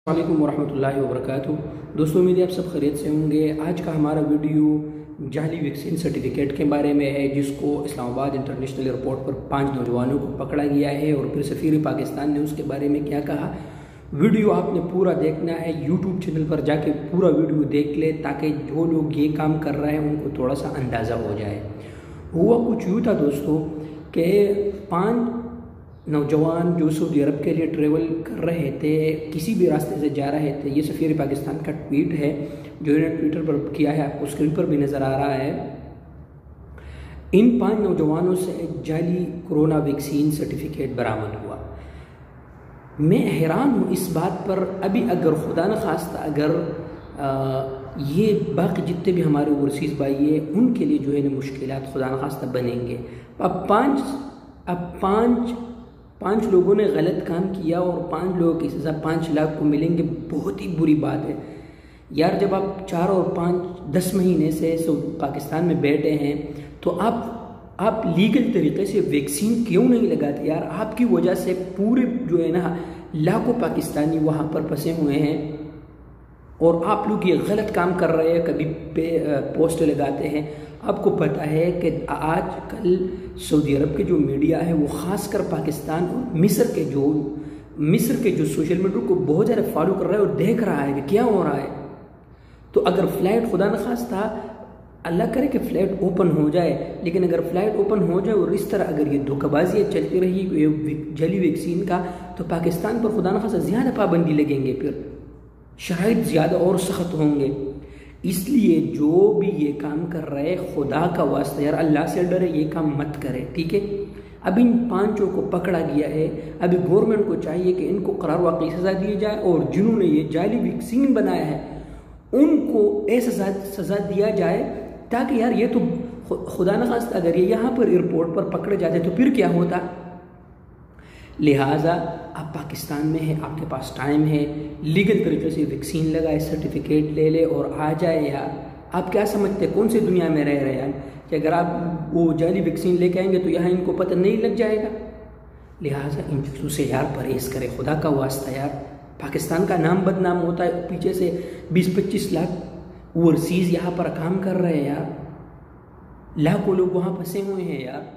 वालेकुम वरहमतुल्लाहि वबरकातुहू। दोस्तों, उम्मीद है आप सब खैरियत से होंगे। आज का हमारा वीडियो जाली वैक्सीन सर्टिफिकेट के बारे में है, जिसको इस्लामाबाद इंटरनेशनल एयरपोर्ट पर 5 नौजवानों को पकड़ा गया है और फिर सफ़ीर पाकिस्तान ने उसके बारे में क्या कहा। वीडियो आपने पूरा देखना है, यूट्यूब चैनल पर जाके पूरा वीडियो देख ले, ताकि जो लोग ये काम कर रहे हैं उनको थोड़ा सा अंदाज़ा हो जाए। हुआ कुछ यूँ था दोस्तों कि 5 नौजवान जो सऊदी अरब के लिए ट्रेवल कर रहे थे, किसी भी रास्ते से जा रहे थे। ये सफ़ीर पाकिस्तान का ट्वीट है जो इन्होंने ट्विटर पर किया है, आपको स्क्रीन पर भी नज़र आ रहा है। इन 5 नौजवानों से जाली कोरोना वैक्सीन सर्टिफिकेट बरामद हुआ। मैं हैरान हूँ इस बात पर। अभी अगर खुदा न खास्ता अगर ये बाकी जितने भी हमारे ओवरसीज़ भाई है उनके लिए जो है ना मुश्किलात खुदा न खास्ता बनेंगे। अब पाँच लोगों ने गलत काम किया और 5 लोगों की सज़ा 5 लाख को मिलेंगे। बहुत ही बुरी बात है यार। जब आप 4 और 5 10 महीने से पाकिस्तान में बैठे हैं तो आप लीगल तरीके से वैक्सीन क्यों नहीं लगाते यार? आपकी वजह से पूरे जो है ना लाखों पाकिस्तानी वहाँ पर फंसे हुए हैं और आप लोग ये गलत काम कर रहे हैं। कभी पोस्ट लगाते हैं। आपको पता है कि आजकल सऊदी अरब के जो मीडिया है वो ख़ासकर पाकिस्तान और मिस्र के जो सोशल मीडिया को बहुत ज़्यादा फॉलो कर रहा है और देख रहा है कि क्या हो रहा है। तो अगर फ़्लाइट खुदा न खास्ता अल्लाह करे कि फ़्लाइट ओपन हो जाए, लेकिन अगर फ़्लाइट ओपन हो जाए और इस तरह अगर ये धोखाबाजियाँ चलती रही जाली वैक्सीन का, तो पाकिस्तान पर खुदा न खास्ता ज़्यादा पाबंदी लगेंगे, फिर शराइत ज़्यादा और सख्त होंगे। इसलिए जो भी ये काम कर रहे हैं, खुदा का वास्ता यार अल्लाह से डरे, ये काम मत करे, ठीक है। अब इन 5 को पकड़ा गया है। अभी गवर्नमेंट को चाहिए कि इनको करार वाकई सज़ा दी जाए और जिन्होंने ये जाली वैक्सीन बनाया है उनको ऐसा सज़ा दिया जाए, ताकि यार ये तो खुदा न खास्ता अगर ये यहाँ पर एयरपोर्ट पर पकड़े जाते तो फिर क्या होता। लिहाजा आप पाकिस्तान में हैं, आपके पास टाइम है, लीगल तरीके से वैक्सीन लगाए, सर्टिफिकेट ले ले और आ जाए यार। आप क्या समझते हैं कौन सी दुनिया में रह रहे हैं यार, कि अगर आप वो जाली वैक्सीन लेके आएंगे तो यहाँ इनको पता नहीं लग जाएगा। लिहाजा इन चीज़ों से यार परहेज़ करें, खुदा का वास्ता यार। पाकिस्तान का नाम बदनाम होता है, पीछे से 20-25 लाख ओवरसीज़ यहाँ पर काम कर रहे हैं यार। लाखों लोग वहाँ फंसे हुए हैं यार।